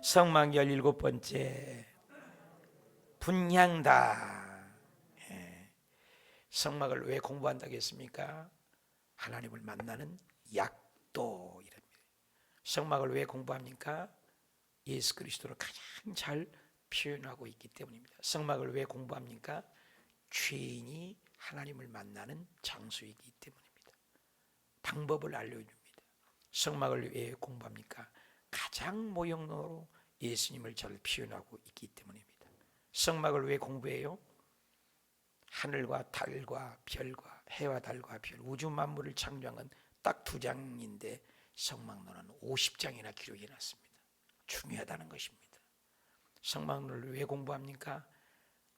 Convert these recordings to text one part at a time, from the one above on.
성막 17번째 분향다. 성막을 왜 공부한다고 했습니까? 하나님을 만나는 약도 이랍니다. 성막을 왜 공부합니까? 예수 그리스도를 가장 잘 표현하고 있기 때문입니다. 성막을 왜 공부합니까? 죄인이 하나님을 만나는 장소이기 때문입니다. 방법을 알려줍니다. 성막을 왜 공부합니까? 가장 모형으로 예수님을 잘 표현하고 있기 때문입니다. 성막을 왜 공부해요? 하늘과 달과 별과 해와 달과 별, 우주 만물을 창조한 건 딱 2장인데 성막론은 50장이나 기록해 놨습니다. 중요하다는 것입니다. 성막론을 왜 공부합니까?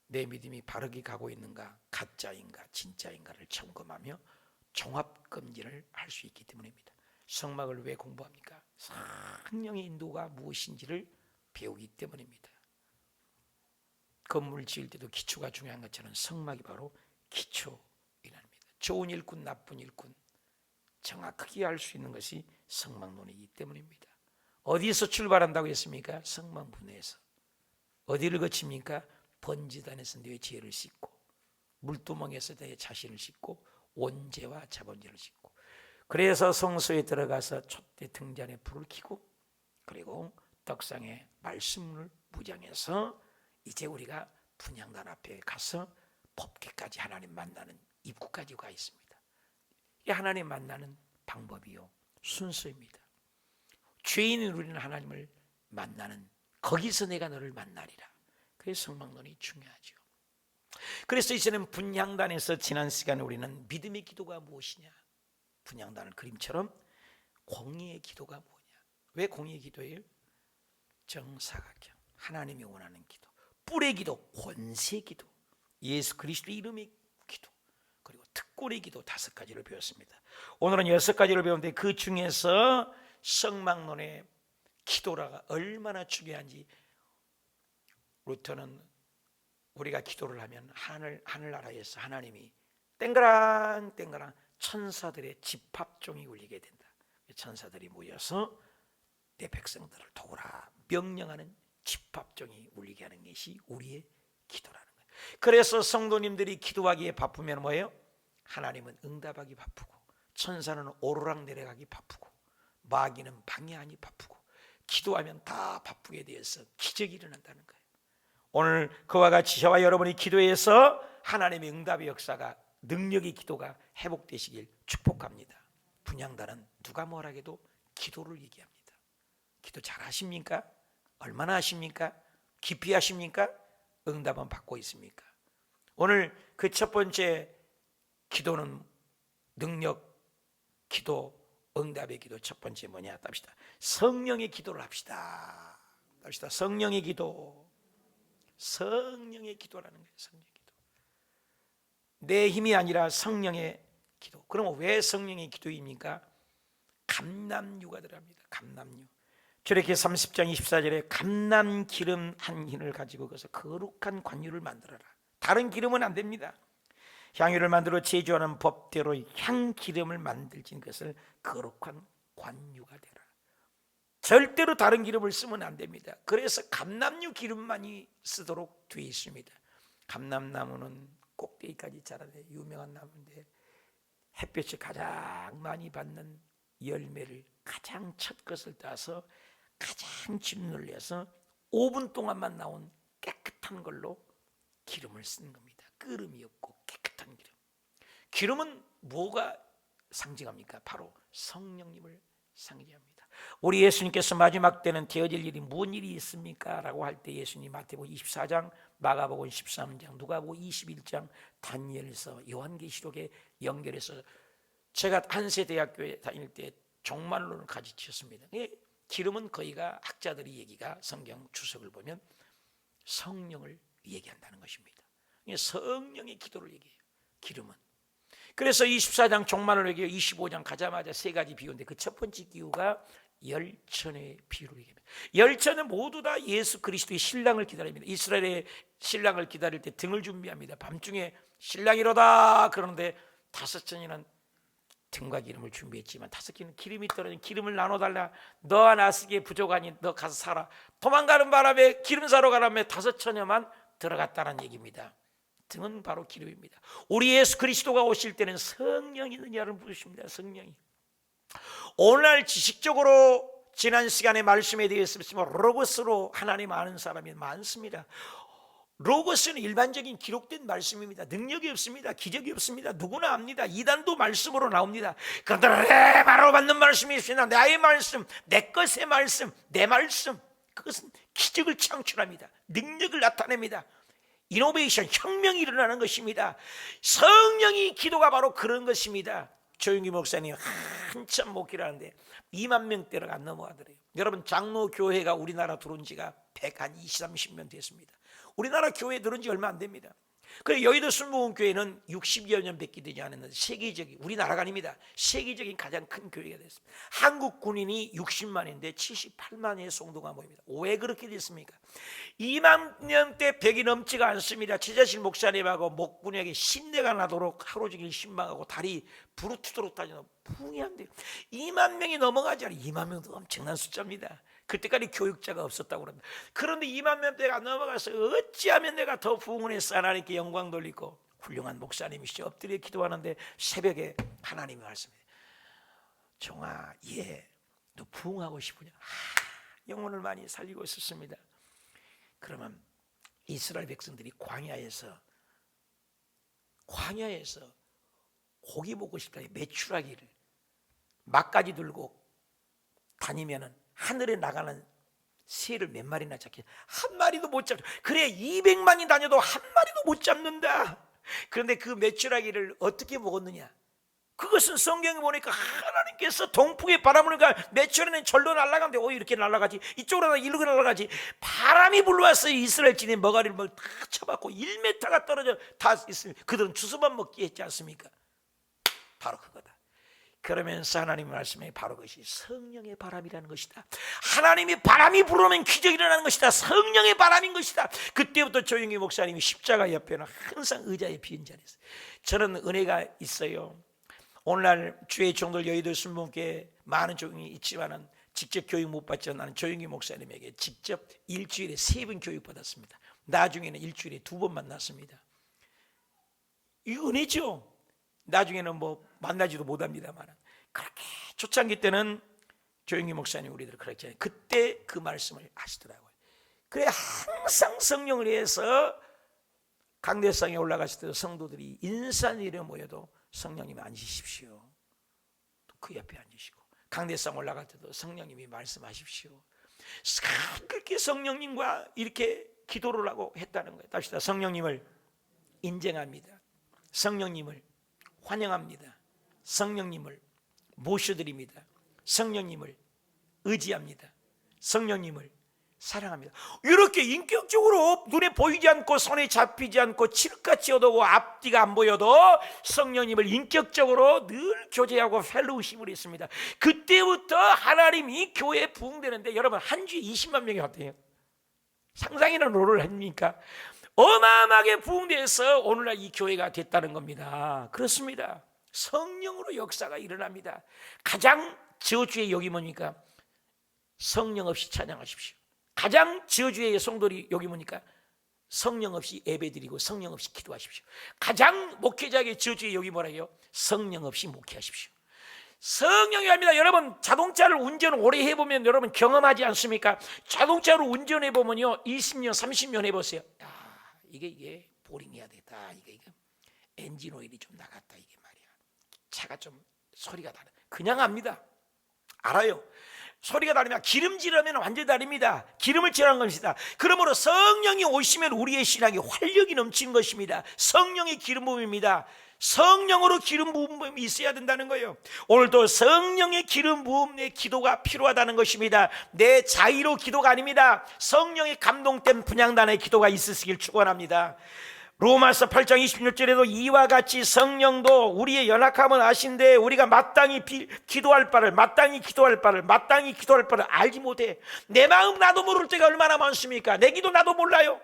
내 믿음이 바르게 가고 있는가, 가짜인가 진짜인가를 점검하며 종합검진을 할 수 있기 때문입니다. 성막을 왜 공부합니까? 성령의 인도가 무엇인지를 배우기 때문입니다. 건물 지을 때도 기초가 중요한 것처럼 성막이 바로 기초이랍니다. 좋은 일꾼, 나쁜 일꾼 정확하게 알 수 있는 것이 성막론이기 때문입니다. 어디에서 출발한다고 했습니까? 성막문에서. 어디를 거칩니까? 번제단에서 내 죄를 씻고, 물두멍에서 내 자신을 씻고, 원죄와 자본죄를 씻고, 그래서 성소에 들어가서 촛대 등잔에 불을 켜고, 그리고 떡상에 말씀을 무장해서 이제 우리가 분향단 앞에 가서 법궤까지 하나님 만나는 입구까지 가 있습니다. 이 하나님 만나는 방법이요, 순서입니다. 죄인이 누리는 하나님을 만나는, 거기서 내가 너를 만나리라. 그래서 성막론이 중요하죠. 그래서 이제는 분향단에서 지난 시간에 우리는 믿음의 기도가 무엇이냐, 분향단을 그림처럼 공의의 기도가 뭐냐. 왜 공의의 기도예요? 정사각형, 하나님이 원하는 기도, 뿔의 기도, 권세 기도, 예수 그리스도 이름의 기도, 그리고 특권의 기도 5가지를 배웠습니다. 오늘은 6가지를 배우는데 그 중에서 성막론의 기도가 얼마나 중요한지, 루터는 우리가 기도를 하면 하늘나라에서 하나님이 땡그랑 땡그랑 천사들의 집합종이 울리게 된다. 천사들이 모여서 내 백성들을 도우라 명령하는 집합종이 울리게 하는 것이 우리의 기도라는 거예요. 그래서 성도님들이 기도하기에 바쁘면 뭐예요? 하나님은 응답하기 바쁘고, 천사는 오르락 내려가기 바쁘고, 마귀는 방해하기 바쁘고, 기도하면 다 바쁘게 되어서 기적이 일어난다는 거예요. 오늘 그와 같이 저와 여러분이 기도해서 하나님의 응답의 역사가, 능력의 기도가 회복되시길 축복합니다. 분향단은 누가 뭐라 해도 기도를 얘기합니다. 기도 잘 하십니까? 얼마나 하십니까? 깊이 하십니까? 응답은 받고 있습니까? 오늘 그 첫 번째 기도는 능력 기도, 응답의 기도. 첫 번째 뭐냐? 답시다. 성령의 기도를 합시다. 답시다. 성령의 기도. 성령의 기도라는 거예요. 성령의 기도. 내 힘이 아니라 성령의 기도. 그러면 왜 성령의 기도입니까? 감람유가 들어갑니다. 감람유. 저렇게 30장 24절에 감람 기름 한 hin을 가지고 그래서 거룩한 관유를 만들어라. 다른 기름은 안 됩니다. 향유를 만들어 제조하는 법대로 향 기름을 만들진 것을 거룩한 관유가 되라. 절대로 다른 기름을 쓰면 안 됩니다. 그래서 감람유 기름만이 쓰도록 되어 있습니다. 감람나무는 꼭대기까지 자라는 유명한 나무인데 햇볕이 가장 많이 받는 열매를 가장 첫 것을 따서 가장 진을 내서 5분 동안만 나온 깨끗한 걸로 기름을 쓰는 겁니다. 끓음이 없고 깨끗한 기름. 기름은 뭐가 상징합니까? 바로 성령님을 상징합니다. 우리 예수님께서 마지막 때는 되어질 일이 무슨 일이 있습니까? 라고 할 때 예수님 마태복음 24장, 마가복음 13장, 누가복음 21장, 다니엘서, 요한계시록에 연결해서, 제가 한세대학교에 다닐 때 종말론을 가르쳤습니다. 기름은 거기가 학자들이 얘기가 성경 주석을 보면 성령을 얘기한다는 것입니다. 성령의 기도를 얘기해요. 기름은. 그래서 24장 종말을 얘기해요. 25장 가자마자 3가지 비유인데 그 첫 번째 기후가 열천의 비유를 얘기합니다. 열천은 모두 다 예수 그리스도의 신랑을 기다립니다. 이스라엘의 신랑을 기다릴 때 등을 준비합니다. 밤중에 신랑이로다 그러는데 5천이는 등과 기름을 준비했지만 5개는 기름이 떨어진 기름을 나눠달라. 너와 나 쓰기에 부족하니 너 가서 사라. 도망가는 바람에 기름 사러 가라며 5처녀만 들어갔다는 얘기입니다. 등은 바로 기름입니다. 우리 예수 그리스도가 오실 때는 성령이 있느냐를 물으십니다. 성령이. 오늘날 지식적으로 지난 시간에 말씀에 대해서 로고스로 하나님 아는 사람이 많습니다. 로고스는 일반적인 기록된 말씀입니다. 능력이 없습니다. 기적이 없습니다. 누구나 압니다. 이단도 말씀으로 나옵니다. 그런데 바로 받는 말씀이 있습니다. 나의 말씀, 내 것의 말씀, 내 말씀. 그것은 기적을 창출합니다. 능력을 나타냅니다. 이노베이션, 혁명이 일어나는 것입니다. 성령이 기도가 바로 그런 것입니다. 조용기 목사님 한참 목회를 하는데 2만 명대가 안 넘어가더래요. 여러분, 장로교회가 우리나라 들어온 지가 120, 30년 됐습니다. 우리나라 교회에 들어온 지 얼마 안 됩니다. 그리고 여의도 순복음교회는 60여 년밖에 되지 않았는데 세계적인, 우리나라가 아닙니다, 세계적인 가장 큰 교회가 됐습니다. 한국 군인이 60만인데 78만의 성도가 모입니다. 왜 그렇게 됐습니까? 2만 명대 100이 넘지가 않습니다. 최자실 목사님하고 목군에게 신내가 나도록 하루 종일 신방하고 다리 부르트도록 다니는 부흥이 안 돼요. 2만 명이 넘어가지 않아요. 2만 명도 엄청난 숫자입니다. 그때까지 교육자가 없었다고 합니다. 그런데 2만 명대가 넘어가서 어찌하면 내가 더 부흥을 해서 하나님께 영광 돌리고, 훌륭한 목사님이시죠. 엎드려 기도하는데 새벽에 하나님이 말씀해요. 정아, 너 부흥하고 싶으냐? 영혼을 많이 살리고 있었습니다. 그러면 이스라엘 백성들이 광야에서 고기 먹고 싶다, 메추라기를 막까지 들고 다니면은 하늘에 나가는 새를 몇 마리나 잡게, 한 마리도 못 잡죠. 그래 200만이 다녀도 한 마리도 못 잡는다. 그런데 그 메추라기를 어떻게 먹었느냐? 그것은 성경에 보니까 하나님께서 동풍의 바람을 메추라기는 절로 날아가는데 이렇게 날아가지, 이쪽으로 이렇게 날아가지. 바람이 불러와서 이스라엘 진의 머가리를 다 쳐박고 1m가 떨어져 다 있으면 그들은 주워만 먹기 했지 않습니까? 바로 그거다. 그러면서 하나님의 말씀에 바로 그것이 성령의 바람이라는 것이다. 하나님이 바람이 불어오면 기적이 일어나는 것이다. 성령의 바람인 것이다. 그때부터 조용기 목사님이 십자가 옆에는 항상 의자에 비은 자리에서, 저는 은혜가 있어요. 오늘날 주의 종들 여의도 순복음교회 많은 종이 있지만은 직접 교육 못 받죠. 나는 조용기 목사님에게 직접 일주일에 3번 교육 받았습니다. 나중에는 일주일에 2번 만났습니다. 이 은혜죠. 나중에는 만나지도 못합니다만, 그렇게 초창기 때는 조용기 목사님 우리들 그렇게 하잖아요. 그때 그 말씀을 하시더라고요. 그래 항상 성령을 위해서 강대상에 올라갔을 때 성도들이 인산일에 모여도 성령님이 앉으십시오. 또 그 옆에 앉으시고, 강대상 올라갈 때도 성령님이 말씀하십시오. 그렇게 성령님과 이렇게 기도를 하고 했다는 거예요. 답시다. 성령님을 인정합니다. 성령님을 환영합니다. 성령님을 모셔드립니다. 성령님을 의지합니다. 성령님을 사랑합니다. 이렇게 인격적으로 눈에 보이지 않고 손에 잡히지 않고 칠흑같이 어두고 앞뒤가 안 보여도 성령님을 인격적으로 늘 교제하고 펠로우십을 했습니다. 그때부터 하나님이 교회에 부흥되는데, 여러분 한 주에 20만 명이 왔대요. 상상이나 노를 합니까? 어마어마하게 부흥돼서 오늘날 이 교회가 됐다는 겁니다. 그렇습니다. 성령으로 역사가 일어납니다. 가장 저주의 여기 뭡니까? 성령 없이 찬양하십시오. 가장 저주의 성도들이 여기 뭡니까? 성령 없이 예배드리고 성령 없이 기도하십시오. 가장 목회자의 저주의 여기 뭐라고요? 성령 없이 목회하십시오. 성령이 합니다. 여러분 자동차를 운전 오래 해보면 여러분 경험하지 않습니까? 자동차로 운전해보면요 20년 30년 해보세요. 이게 보링해야 되겠다. 이게 엔진 오일이 좀 나갔다. 이게 말이야. 차가 좀 소리가 다르다. 그냥 압니다. 알아요. 소리가 다르면 기름질하면 완전히 다릅니다. 기름을 칠하는 것입니다. 그러므로 성령이 오시면 우리의 신앙이 활력이 넘치는 것입니다. 성령의 기름 부음입니다. 성령으로 기름 부음이 있어야 된다는 거예요. 오늘도 성령의 기름 부음의 기도가 필요하다는 것입니다. 내 자의로 기도가 아닙니다. 성령의 감동된 분향단의 기도가 있으시길 축원합니다. 로마서 8장 26절에도 이와 같이 성령도 우리의 연약함은 아신데 우리가 마땅히 기도할 바를 알지 못해. 내 마음 나도 모를 때가 얼마나 많습니까? 내 기도 나도 몰라요.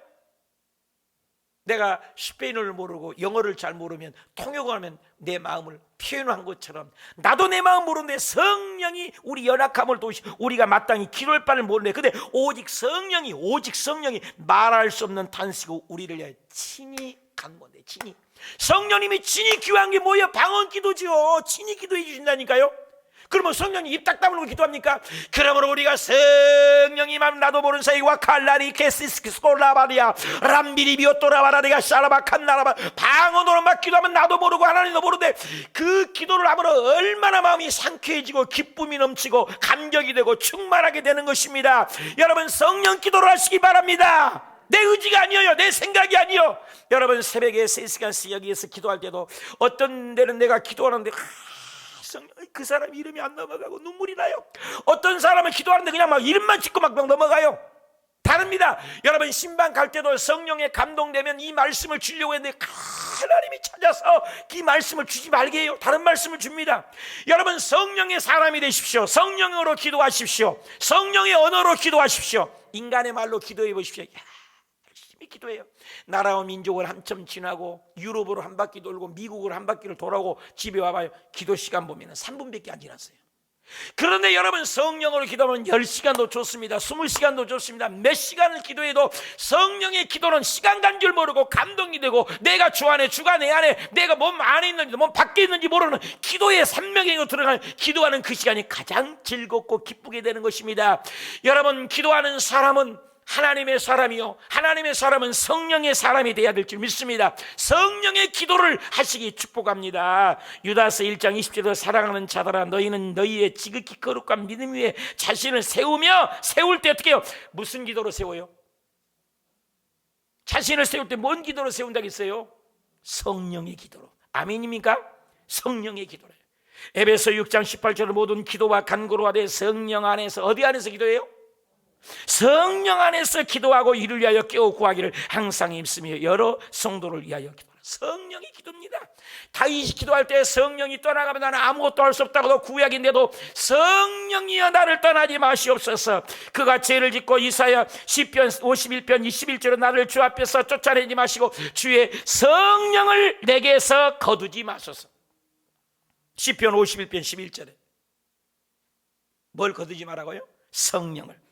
내가 스페인어를 모르고 영어를 잘 모르면 통역하면 내 마음을 표현한 것처럼 나도 내 마음 모르는데 성령이 우리 연약함을 도우시고 우리가 마땅히 기도할 바를 모르네. 근데 오직 성령이 말할 수 없는 탄식으로 우리를 위해 친히 간구한대. 친히. 성령님이 친히 기도한 게 뭐예요? 방언 기도죠. 친히 기도해 주신다니까요. 그러면 성령이 입 딱 다물고 기도합니까? 그러므로 우리가 성령이 맘 나도 모르는 사이와 칼라리 케시스콜라바리아 람비리비오토라바라리가 샤라바칸나라바 방언으로 막 기도하면 나도 모르고 하나님도 모르는데 그 기도를 하면 얼마나 마음이 상쾌해지고 기쁨이 넘치고 감격이 되고 충만하게 되는 것입니다. 여러분 성령 기도를 하시기 바랍니다. 내 의지가 아니에요. 내 생각이 아니에요. 여러분 새벽에 3시간씩 여기에서 기도할 때도 어떤 데는 내가 기도하는데 그 사람 이름이 안 넘어가고 눈물이 나요. 어떤 사람은 기도하는데 그냥 막 이름만 짓고 막 넘어가요. 다릅니다. 여러분 신방 갈 때도 성령에 감동되면 이 말씀을 주려고 했는데 하나님이 찾아서 이 말씀을 주지 말게 해요. 다른 말씀을 줍니다. 여러분 성령의 사람이 되십시오. 성령으로 기도하십시오. 성령의 언어로 기도하십시오. 인간의 말로 기도해 보십시오. 열심히 기도해요. 나라와 민족을 한참 지나고 유럽으로 한 바퀴 돌고 미국으로 한 바퀴를 돌아오고 집에 와봐요. 기도 시간 보면 3분밖에 안 지났어요. 그런데 여러분 성령으로 기도하면 10시간도 좋습니다. 20시간도 좋습니다. 몇 시간을 기도해도 성령의 기도는 시간 간 줄 모르고 감동이 되고 내가 주 안에 주가 내 안에 내가 몸 안에 있는지 몸 밖에 있는지 모르는 기도의 산명에 들어가는 기도하는 그 시간이 가장 즐겁고 기쁘게 되는 것입니다. 여러분 기도하는 사람은 하나님의 사람이요 하나님의 사람은 성령의 사람이 되어야 될 줄 믿습니다. 성령의 기도를 하시기 축복합니다. 유다서 1장 20절에 사랑하는 자들아 너희는 너희의 지극히 거룩한 믿음 위에 자신을 세울 때 어떻게 해요? 무슨 기도로 세워요? 자신을 세울 때 뭔 기도로 세운다고 했어요? 성령의 기도로. 아멘입니까? 성령의 기도래요. 에베소 6장 18절에 모든 기도와 간구로 하되 성령 안에서 어디 안에서 기도해요? 성령 안에서 기도하고 이를 위하여 깨어 구하기를 항상 힘쓰며 여러 성도를 위하여 기도하라. 성령이 기도입니다. 다윗이 기도할 때 성령이 떠나가면 나는 아무것도 할 수 없다고 구약인데도 성령이여 나를 떠나지 마시옵소서. 그가 죄를 짓고 이사야 시편 51편 21절에 나를 주 앞에서 쫓아내지 마시고 주의 성령을 내게서 거두지 마소서. 시편 51편 11절에 뭘 거두지 말라고요? 성령을.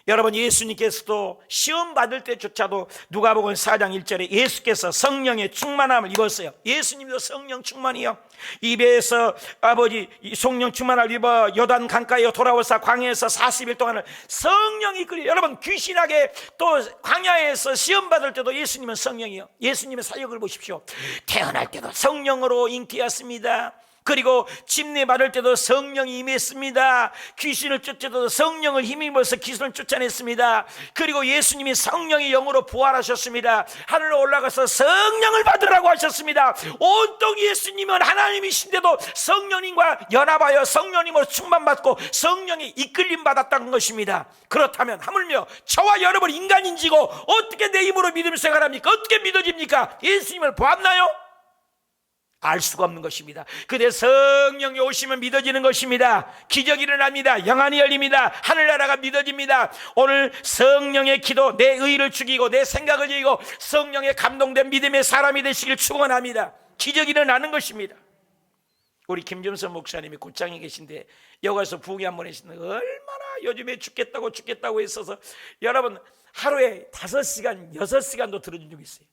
여러분 예수님께서도 시험 받을 때조차도 누가복음 4장 1절에 예수께서 성령의 충만함을 입었어요. 예수님도 성령 충만이요. 입에서 아버지 성령 충만함을 입어 요단 강가에 돌아오사 광야에서 40일 동안을 성령이 이끌려. 여러분 귀신에게 또 광야에서 시험 받을 때도 예수님은 성령이요. 예수님의 사역을 보십시오. 태어날 때도 성령으로 잉태했습니다. 그리고 침례 받을 때도 성령이 임했습니다. 귀신을 쫓아도 성령을 힘입어서 귀신을 쫓아냈습니다. 그리고 예수님이 성령의 영으로 부활하셨습니다. 하늘로 올라가서 성령을 받으라고 하셨습니다. 온통 예수님은 하나님이신데도 성령님과 연합하여 성령님으로 충만받고 성령의 이끌림 받았다는 것입니다. 그렇다면 하물며 저와 여러분 인간인지고 어떻게 내 힘으로 믿음 생활합니까? 어떻게 믿어집니까? 예수님을 보았나요? 알 수가 없는 것입니다. 그때 성령이 오시면 믿어지는 것입니다. 기적이 일어납니다. 영안이 열립니다. 하늘나라가 믿어집니다. 오늘 성령의 기도, 내 의를 죽이고 내 생각을 죽이고 성령에 감동된 믿음의 사람이 되시길 축원합니다. 기적이 일어나는 것입니다. 우리 김점선 목사님이 곧장에 계신데 여기 와서 부흥회 한번 하시는데 얼마나 요즘에 죽겠다고 했어서 여러분 하루에 5시간 6시간도 들어준 적이 있어요.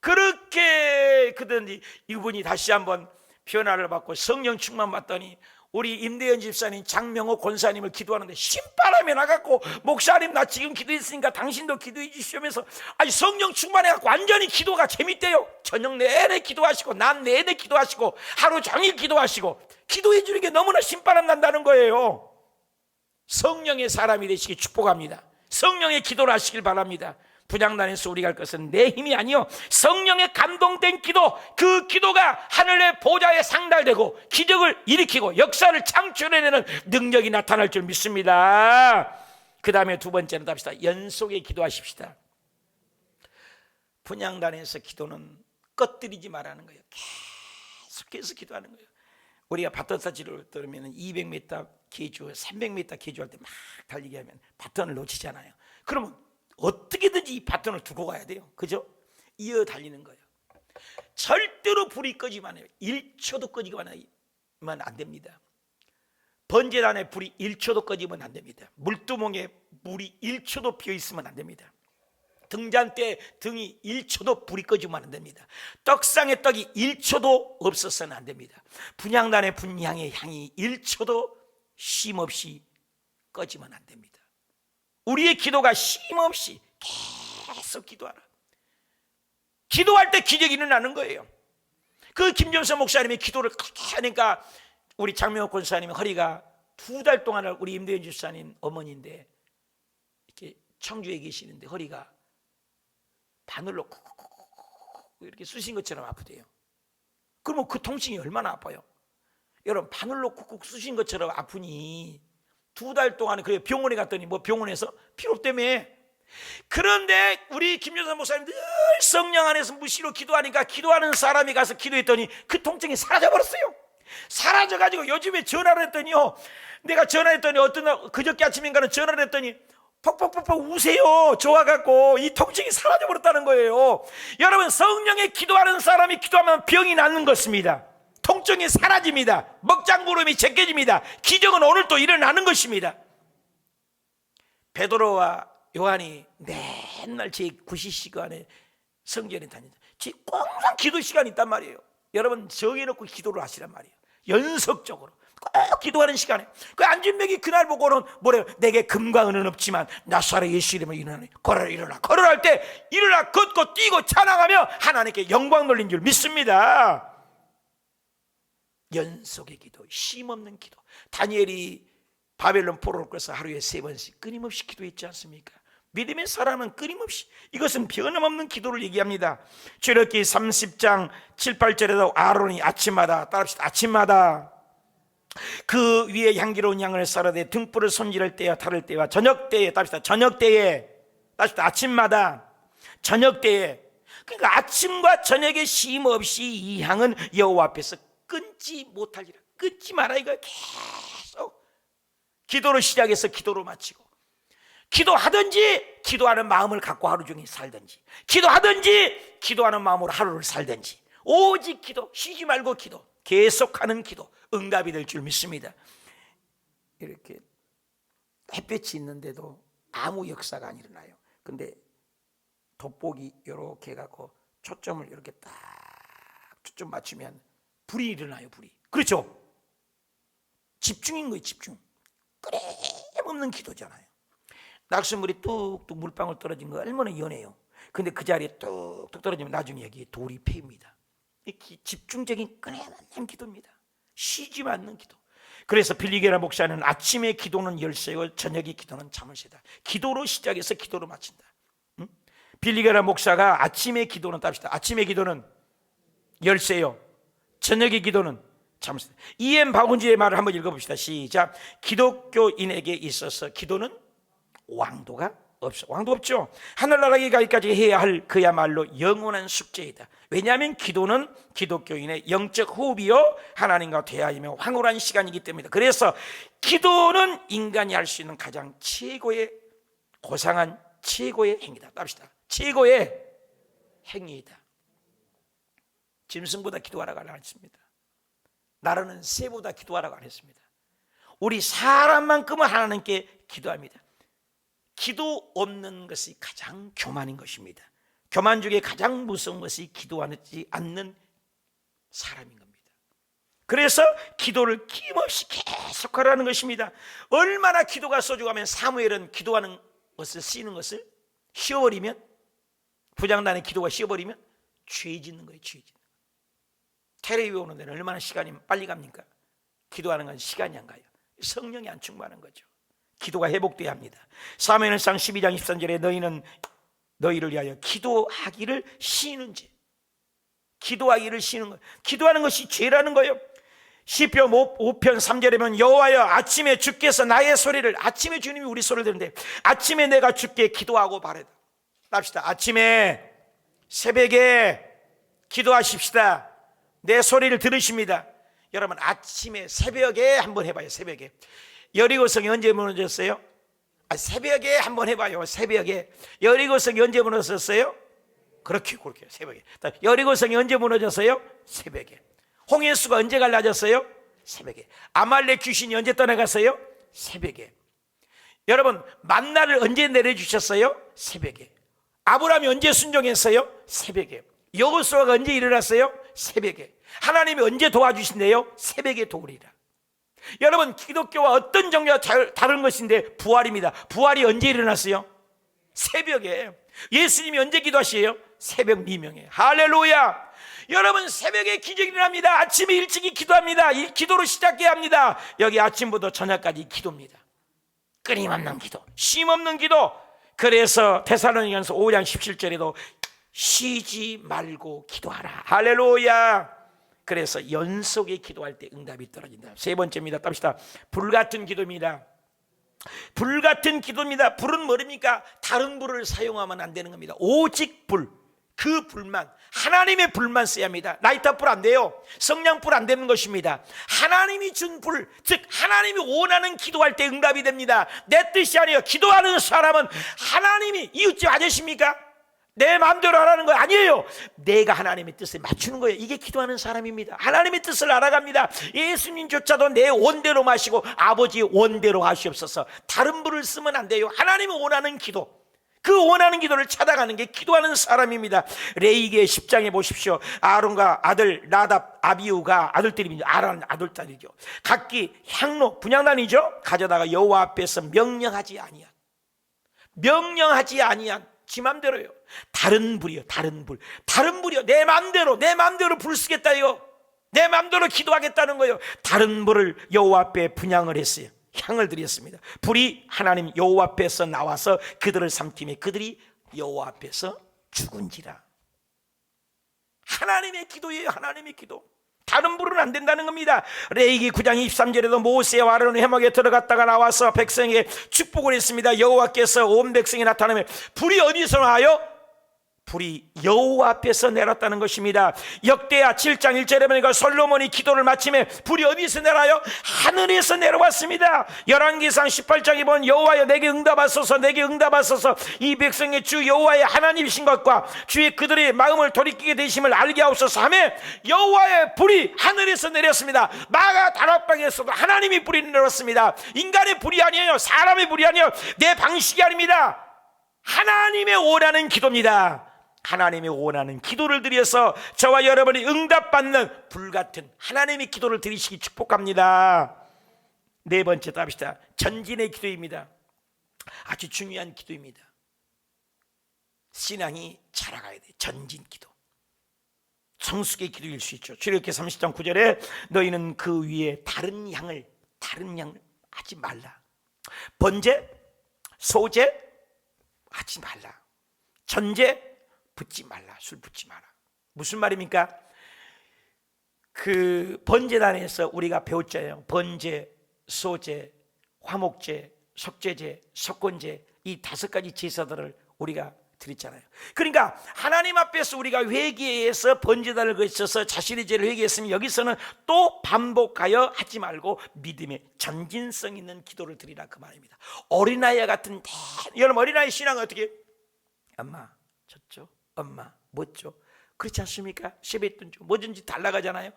그렇게 그러더니 이분이 다시 한번 변화를 받고 성령 충만 받더니 우리 임대현 집사님 장명호 권사님을 기도하는데 신바람이 나갖고 목사님 나 지금 기도했으니까 당신도 기도해 주시면서 아니 성령 충만해갖고 완전히 기도가 재밌대요. 저녁 내내 기도하시고 낮 내내 기도하시고 하루 종일 기도하시고 기도해 주는 게 너무나 신바람 난다는 거예요. 성령의 사람이 되시기 축복합니다. 성령의 기도를 하시길 바랍니다. 분향단에서 우리가 할 것은 내 힘이 아니요 성령의 감동된 기도, 그 기도가 하늘의 보좌에 상달되고 기적을 일으키고 역사를 창출해내는 능력이 나타날 줄 믿습니다. 그 다음에 두 번째는 답시다. 연속에 기도하십시다. 분향단에서 기도는 꺼뜨리지 말라는 거예요. 계속해서 기도하는 거예요. 우리가 바톤타지를 들으면 200m 계주, 300m 계주할 때 막 달리기 하면 바톤을 놓치잖아요. 그러면 어떻게든지 이 바톤을 두고 가야 돼요. 그죠? 이어 달리는 거예요. 절대로 불이 꺼지면 안 해요. 1초도 꺼지면 안 됩니다. 번제단에 불이 1초도 꺼지면 안 됩니다. 물두멍에 물이 1초도 피어 있으면 안 됩니다. 등잔대에 등이 1초도 불이 꺼지면 안 됩니다. 떡상에 떡이 1초도 없어서는 안 됩니다. 분향단의 분향의 향이 1초도 쉼없이 꺼지면 안 됩니다. 우리의 기도가 쉼없이 계속 기도하라. 기도할 때 기적이 일어나는 거예요. 그 김정선 목사님이 기도를 그렇게 하니까 우리 장명호 권사님의 허리가 2달 동안을, 우리 임대현 집사님 어머니인데 이렇게 청주에 계시는데 허리가 바늘로 쿡쿡쿡 이렇게 쑤신 것처럼 아프대요. 그러면 그 통증이 얼마나 아파요? 여러분, 바늘로 쿡쿡 쑤신 것처럼 아프니 2달 동안에 그래 병원에 갔더니 뭐 병원에서 필요 없다며. 그런데 우리 김정선 목사님 늘 성령 안에서 무시로 기도하니까 기도하는 사람이 가서 기도했더니 그 통증이 사라져버렸어요. 사라져가지고 요즘에 전화를 했더니요, 내가 전화했더니 어떤 날 그저께 아침인가는 전화를 했더니 퍽퍽퍽퍽 우세요. 좋아갖고 이 통증이 사라져버렸다는 거예요. 여러분, 성령에 기도하는 사람이 기도하면 병이 낫는 것입니다. 통증이 사라집니다. 먹장구름이 제껴집니다. 기적은 오늘 또 일어나는 것입니다. 베드로와 요한이 맨날 제 9시 시간에 성전에 다니다. 항상 기도 시간이 있단 말이에요. 여러분, 정해놓고 기도를 하시란 말이에요. 연속적으로 꼭 기도하는 시간에. 그 안진맥이 그날 보고는 뭐래요? 내게 금과 은은 없지만 나사렛 예수 이름으로 일어나니 걸어라. 일어나. 걸어갈 때 일어나 걷고 뛰고 찬양하며 하나님께 영광 돌린 줄 믿습니다. 연속의 기도, 쉼없는 기도. 다니엘이 바벨론 포로로 끌어서 하루에 3번씩 끊임없이 기도했지 않습니까? 믿음의 사람은 끊임없이, 이것은 변함없는 기도를 얘기합니다. 출애굽기 30장 7, 8절에도 아론이 아침마다, 따라합시다, 아침마다 그 위에 향기로운 양을 썰어대 등불을 손질할 때와 타를 때와 저녁 때에, 따라합시다, 저녁 때에, 따라합시다, 아침마다 저녁 때에. 그러니까 아침과 저녁에 쉼없이 이 향은 여호와 앞에서 끊지 못하리라. 끊지 마라. 이거 계속 기도를 시작해서 기도로 마치고, 기도하든지 기도하는 마음을 갖고 하루 종일 살든지, 기도하든지 기도하는 마음으로 하루를 살든지, 오직 기도, 쉬지 말고 기도, 계속하는 기도, 응답이 될 줄 믿습니다. 이렇게 햇볕이 있는데도 아무 역사가 안 일어나요. 근데 돋보기 이렇게 해갖고 초점을 이렇게 딱 초점 맞추면 불이 일어나요. 불이. 그렇죠? 집중인 거예요. 집중. 끊임없는 기도잖아요. 낙수물이 뚝뚝 물방울 떨어진 거 얼마나 연해요. 근데 그 자리에 뚝뚝 떨어지면 나중에 여기 돌이 패입니다. 집중적인 끊임없는 기도입니다. 쉬지 않는 기도. 그래서 빌리게라 목사는 아침의 기도는 열쇠요, 저녁의 기도는 참을세다. 기도로 시작해서 기도로 마친다. 응? 빌리게라 목사가 아침의 기도는, 답시다, 아침의 기도는 열쇠요, 저녁의 기도는 참을세다. E.M. 박은지의 말을 한번 읽어봅시다. 시작. 기독교인에게 있어서 기도는 왕도가 없어. 왕도 없죠. 하늘나라에 가기까지 해야 할 그야말로 영원한 숙제이다. 왜냐하면 기도는 기독교인의 영적 호흡이요 하나님과 대화이며 황홀한 시간이기 때문이다. 그래서 기도는 인간이 할 수 있는 가장 최고의 고상한 최고의 행위다. 답시다. 최고의 행위이다. 짐승보다 기도하라고 안 했습니다. 나라는 새보다 기도하라고 안 했습니다. 우리 사람만큼은 하나님께 기도합니다. 기도 없는 것이 가장 교만인 것입니다. 교만 중에 가장 무서운 것이 기도하지 않는 사람인 겁니다. 그래서 기도를 힘없이 계속하라는 것입니다. 얼마나 기도가 소중하면 사무엘은 기도하는 것을 쓰는 것을 쉬어버리면, 부장단의 기도가 쉬어버리면 죄 짓는 거예요. 죄 짓는 거예요. 테레비 오는 데는 얼마나 시간이 빨리 갑니까? 기도하는 건 시간이 안 가요. 성령이 안 충만한 거죠. 기도가 회복돼야 합니다. 사무엘상 12장 13절에 너희는 너희를 위하여 기도하기를 쉬는지, 기도하기를 쉬는 것, 기도하는 것이 죄라는 거예요. 시편 5편 3절에 보면 여호와여 아침에 주께서 나의 소리를, 아침에 주님이 우리 소리를 듣는데 아침에 내가 주께 기도하고 바래다. 합시다. 아침에 새벽에 기도하십시다. 내 소리를 들으십니다. 여러분, 아침에 새벽에 한번 해봐요. 새벽에. 여리고성이 언제 무너졌어요? 새벽에 한번 해봐요. 새벽에. 여리고성이 언제 무너졌어요? 그렇게 새벽에. 여리고성이 언제 무너졌어요? 새벽에. 홍해수가 언제 갈라졌어요? 새벽에. 아말렉 귀신이 언제 떠나갔어요? 새벽에. 여러분, 만나를 언제 내려주셨어요? 새벽에. 아브라함이 언제 순종했어요? 새벽에. 여호수아가 언제 일어났어요? 새벽에. 하나님이 언제 도와주신대요? 새벽에 도우리라. 여러분, 기독교와 어떤 종교가 다른 것인데 부활입니다. 부활이 언제 일어났어요? 새벽에. 예수님이 언제 기도하시에요? 새벽 미명에. 할렐루야. 여러분, 새벽에 기적이 일어납니다. 아침에 일찍이 기도합니다. 이 기도로 시작해야 합니다. 여기 아침부터 저녁까지 기도입니다. 끊임없는 기도, 쉼없는 기도. 그래서 데살로니가서 5장 17절에도 쉬지 말고 기도하라. 할렐루야. 그래서 연속에 기도할 때 응답이 떨어진다. 세 번째입니다. 답시다. 불같은 기도입니다. 불같은 기도입니다. 불은 뭐입니까? 다른 불을 사용하면 안 되는 겁니다. 오직 불, 그 불만, 하나님의 불만 써야 합니다. 라이터 불 안 돼요. 성냥 불 안 되는 것입니다. 하나님이 준 불, 즉 하나님이 원하는 기도할 때 응답이 됩니다. 내 뜻이 아니에요. 기도하는 사람은 하나님이, 이웃집 아저씨입니까? 내 마음대로 하라는 거 아니에요. 내가 하나님의 뜻에 맞추는 거예요. 이게 기도하는 사람입니다. 하나님의 뜻을 알아갑니다. 예수님조차도 내 원대로 마시고 아버지의 원대로 하시옵소서. 다른 불을 쓰면 안 돼요. 하나님이 원하는 기도, 그 원하는 기도를 찾아가는 게 기도하는 사람입니다. 레위기 10장에 보십시오. 아론과 아들 나답, 아비우가 아들들입니다. 아론 아들딸이죠. 각기 향로, 분향단이죠. 가져다가 여호와 앞에서 명령하지 아니한 지 맘대로요. 다른 불이요. 다른 불이요. 내 맘대로 불 쓰겠다 이거. 내 맘대로 기도하겠다는 거예요. 다른 불을 여호와 앞에 분향을 했어요. 향을 드렸습니다. 불이 하나님 여호와 앞에서 나와서 그들을 삼키며 그들이 여호와 앞에서 죽은지라. 하나님의 기도예요. 하나님의 기도. 다른 불은 안 된다는 겁니다. 레위기 9장 23절에도 모세와 아론이 회막에 들어갔다가 나와서 백성에게 축복을 했습니다. 여호와께서 온 백성이 나타나면 불이 어디서 나와요? 불이 여호와 앞에서 내렸다는 것입니다. 역대하 7장 1절에 보니까 솔로몬이 기도를 마치며 불이 어디서 내려요? 하늘에서 내려왔습니다. 열왕기상 18장에 보면 여호와여 내게 응답하소서, 내게 응답하소서. 이 백성의 주 여호와의 하나님이신 것과 주의 그들의 마음을 돌이키게 되심을 알게 하옵소서 하며 여호와의 불이 하늘에서 내렸습니다. 마가 다락방에서도 하나님이 불이 내렸습니다. 인간의 불이 아니에요. 사람의 불이 아니에요. 내 방식이 아닙니다. 하나님의 원하는 기도입니다. 하나님이 원하는 기도를 드려서 저와 여러분이 응답받는 불같은 하나님의 기도를 드리시기 축복합니다. 네 번째 답시다. 전진의 기도입니다. 아주 중요한 기도입니다. 신앙이 자라가야 돼. 전진 기도, 성숙의 기도일 수 있죠. 출애굽기 30장 9절에 너희는 그 위에 다른 양을 하지 말라. 번제, 소제 하지 말라. 전제 붓지 말라. 술 붓지 마라. 무슨 말입니까? 그 번제단에서 우리가 배웠잖아요. 번제, 소제, 화목제, 속죄제, 속건제, 이 5가지 제사들을 우리가 드렸잖아요. 그러니까 하나님 앞에서 우리가 회개해서 번제단을 거쳐서 자신의 죄를 회개했으면 여기서는 또 반복하여 하지 말고 믿음의 전진성 있는 기도를 드리라 그 말입니다. 어린아이와 같은 여러분, 어린아이 신앙은 어떻게? 엄마 졌죠? 엄마 뭐죠? 그렇지 않습니까? 세뱃돈 줘 뭐든지 달라가잖아요.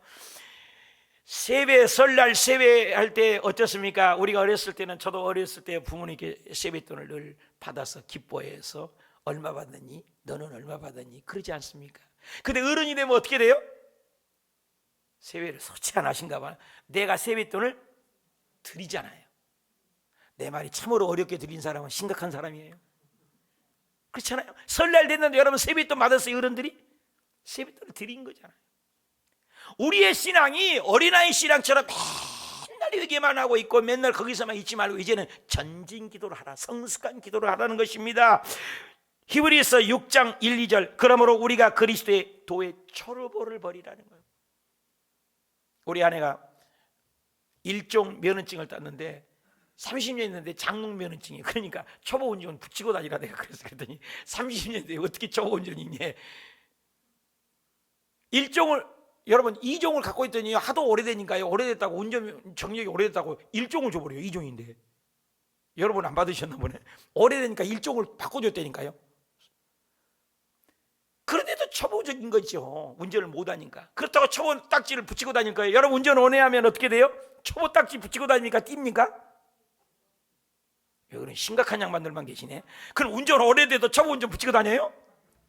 세배, 설날 세배할 때 어떻습니까? 우리가 어렸을 때는, 저도 어렸을 때 부모님께 세뱃돈을 늘 받아서 기뻐해서 얼마 받느니? 너는 얼마 받았니? 그러지 않습니까? 근데 어른이 되면 어떻게 돼요? 세배를 소치 안 하신가 봐요. 내가 세뱃돈을 드리잖아요. 내 말이 참으로 어렵게 드린 사람은 심각한 사람이에요. 그렇잖아요. 설날 됐는데 여러분 세뱃돈 받았어요. 어른들이 세뱃돈을 드린 거잖아요. 우리의 신앙이 어린아이 신앙처럼 맨날 얘기만 하고 있고 맨날 거기서만 있지 말고 이제는 전진 기도를 하라, 성숙한 기도를 하라는 것입니다. 히브리서 6장 1, 2절 그러므로 우리가 그리스도의 도의 초로보를 버리라는 거예요. 우리 아내가 일종 면허증을 땄는데 30년 있는데 장롱 면허증이에요. 그러니까 초보 운전 붙이고 다니라 내가 그랬더니 30년인데 어떻게 초보 운전이니? 일종을 여러분 2종을 갖고 있더니 하도 오래되니까요. 오래됐다고 운전 정력이 오래됐다고 1종을 줘버려요. 2종인데 여러분 안 받으셨나 보네. 오래되니까 1종을 바꿔줬다니까요. 그런데 초보적인 거죠. 운전을 못하니까. 그렇다고 초보 딱지를 붙이고 다닐 거예요. 여러분 운전 원해하면 어떻게 돼요? 초보 딱지 붙이고 다니니까 띱니까? 여기는 심각한 양반들만 계시네. 그럼 운전 오래돼도 초보 운전 붙이고 다녀요?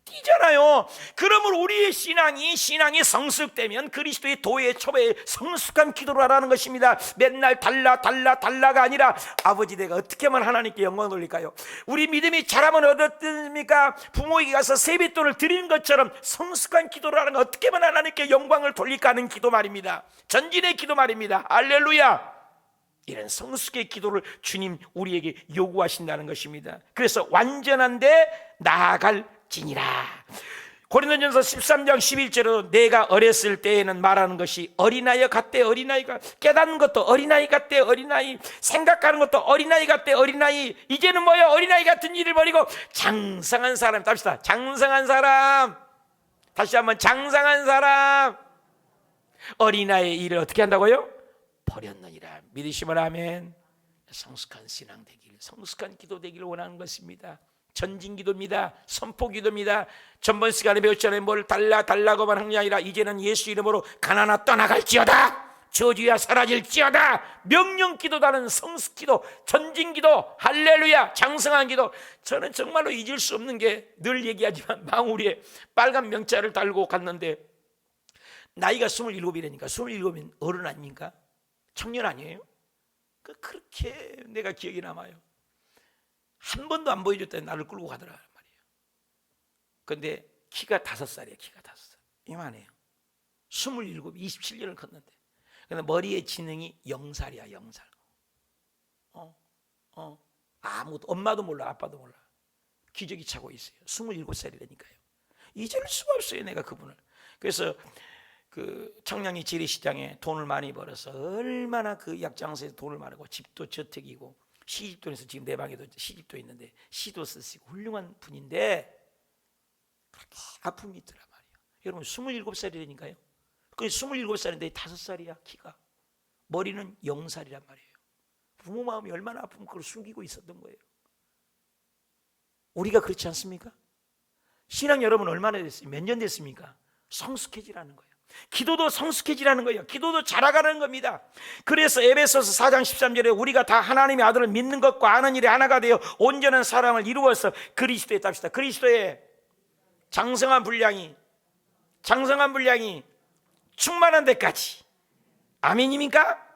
뛰잖아요. 그러므로 우리의 신앙이 성숙되면 그리스도의 도의 초보의 성숙한 기도를 하라는 것입니다. 맨날 달라가 아니라 아버지 내가 어떻게 하면 하나님께 영광을 돌릴까요? 우리 믿음이 자라면 어떻습니까? 부모에게 가서 세뱃돈을 드리는 것처럼 성숙한 기도를 하는 거, 어떻게 하면 하나님께 영광을 돌릴까 하는 기도 말입니다. 전진의 기도 말입니다. 할렐루야. 이런 성숙의 기도를 주님 우리에게 요구하신다는 것입니다. 그래서 완전한데 나아갈지니라. 고린도전서 13장 11절로 내가 어렸을 때에는 말하는 것이 어린아이 같대. 어린아이가 깨닫는 것도 어린아이 같대. 어린아이 생각하는 것도 어린아이 같대. 어린아이 이제는 뭐야? 어린아이 같은 일을 버리고 장성한 사람. 답시다. 장성한 사람. 다시 한번 장성한 사람. 어린아이의 일을 어떻게 한다고요? 버렸느니라. 믿으시면 아멘. 성숙한 신앙 되길, 성숙한 기도 되기를 원하는 것입니다. 전진 기도입니다. 선포 기도입니다. 전번 시간에 배웠잖아요. 뭘 달라고만 하는 게 아니라 이제는 예수 이름으로 가나나 떠나갈지어다, 저주야 사라질지어다. 명령 기도다는 성숙 기도, 전진 기도, 할렐루야, 장성한 기도. 저는 정말로 잊을 수 없는 게 늘 얘기하지만 망우리에 빨간 명자를 달고 갔는데 나이가 27이라니까. 27이면 어른 아닙니까? 청년 아니에요? 그렇게 내가 기억이 남아요. 한 번도 안 보여줬더니 나를 끌고 가더라 말이에요. 그런데 키가 5살이에요. 키가 5살. 이만해요. 27, 27년을 컸는데. 근데 머리의 지능이 0살이야. 0살. 아무것도, 엄마도 몰라, 아빠도 몰라. 기저귀 차고 있어요. 27살이라니까요. 잊을 수가 없어요, 내가 그분을. 그래서 그 청량리 재래시장에 돈을 많이 벌어서 얼마나 그 약장사에서 돈을 많이 벌고 집도 저택이고 시집도 해서 지금 내 방에도 시집도 있는데 시도 쓰시고 훌륭한 분인데 그렇게 아픔이 있더란 말이에요. 여러분 27살이라니까요. 그 27살인데 5살이야 키가. 머리는 0살이란 말이에요. 부모 마음이 얼마나 아프면 그걸 숨기고 있었던 거예요. 우리가 그렇지 않습니까? 신앙 여러분 얼마나 됐어요? 몇 년 됐습니까? 성숙해지라는 거예요. 기도도 성숙해지라는 거예요. 기도도 자라가는 겁니다. 그래서 에베소서 4장 13절에 우리가 다 하나님의 아들을 믿는 것과 아는 일에 하나가 되어 온전한 사람을 이루어서 그리스도에 답시다. 그리스도의 장성한 분량이 충만한 데까지. 아멘입니까?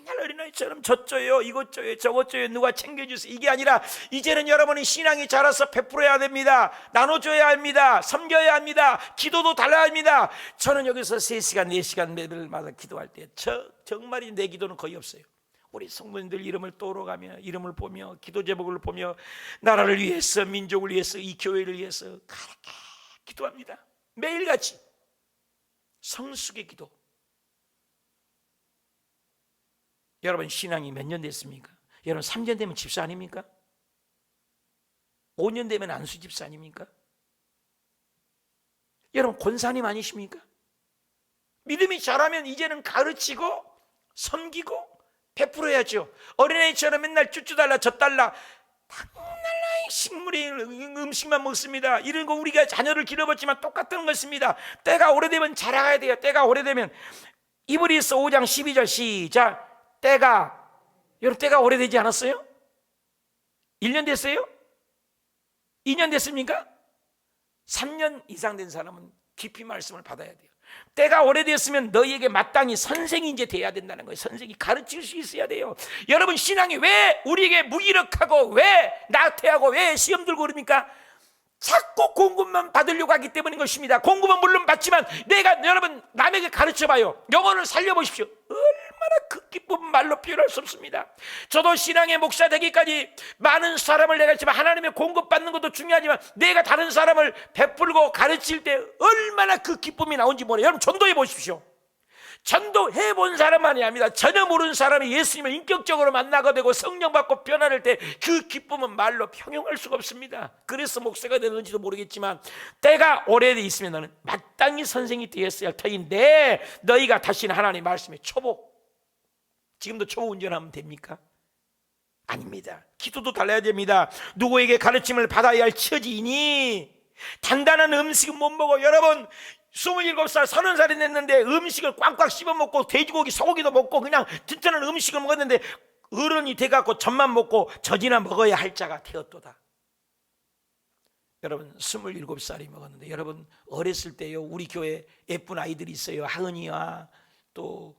맨날 어린아이처럼 저쩌요 이것 줘요 저것 줘요 누가 챙겨주세요 이게 아니라 이제는 여러분이 신앙이 자라서 베풀어야 됩니다. 나눠줘야 합니다. 섬겨야 합니다. 기도도 달라야 합니다. 저는 여기서 3시간 4시간 매일마다 기도할 때 정말이 내 기도는 거의 없어요. 우리 성도님들 이름을 떠올려가며 이름을 보며 기도 제목을 보며 나라를 위해서 민족을 위해서 이 교회를 위해서 그렇게 기도합니다. 매일같이 성숙의 기도. 여러분 신앙이 몇 년 됐습니까? 여러분 3년 되면 집사 아닙니까? 5년 되면 안수 집사 아닙니까? 여러분 권사님 아니십니까? 믿음이 자라면 이제는 가르치고 섬기고 베풀어야죠. 어린아이처럼 맨날 쭈쭈달라 젖달라 당날라이 식물이 음식만 먹습니다. 이런 거 우리가 자녀를 길러봤지만 똑같은 것입니다. 때가 오래되면 자라가야 돼요. 때가 오래되면. 이브리서 5장 12절 시작. 여러분 때가 오래되지 않았어요? 1년 됐어요? 2년 됐습니까? 3년 이상 된 사람은 깊이 말씀을 받아야 돼요. 때가 오래됐으면 너희에게 마땅히 선생이 이제 돼야 된다는 거예요. 선생이 가르칠 수 있어야 돼요. 여러분 신앙이 왜 우리에게 무기력하고 왜 나태하고 왜 시험 들고 그럽니까? 자꾸 공급만 받으려고 하기 때문인 것입니다. 공급은 물론 받지만 내가 여러분 남에게 가르쳐봐요. 영혼을 살려보십시오. 얼마나 그 기쁨은 말로 표현할 수 없습니다. 저도 신앙의 목사 되기까지 많은 사람을 내가 했지만 하나님의 공급받는 것도 중요하지만 내가 다른 사람을 베풀고 가르칠 때 얼마나 그 기쁨이 나온지 몰라요. 여러분 전도해 보십시오. 전도해 본 사람만이 아닙니다. 전혀 모르는 사람이 예수님을 인격적으로 만나게 되고 성령 받고 변화할 때 그 기쁨은 말로 형용할 수가 없습니다. 그래서 목사가 되는지도 모르겠지만 때가 오래돼 있으면 너는 마땅히 선생이 되었어야 할 터인데 너희가 다시는 하나님의 말씀에 초보. 지금도 초보 운전하면 됩니까? 아닙니다. 기도도 달라야 됩니다. 누구에게 가르침을 받아야 할 처지이니 단단한 음식은 못 먹어. 여러분 27살 30살이 됐는데 음식을 꽉꽉 씹어 먹고 돼지고기 소고기도 먹고 그냥 튼튼한 음식을 먹었는데 어른이 돼갖고 젖만 먹고 젖이나 먹어야 할 자가 되었도다. 여러분 27살이 먹었는데, 여러분 어렸을 때요 우리 교회 예쁜 아이들이 있어요. 하은이와 또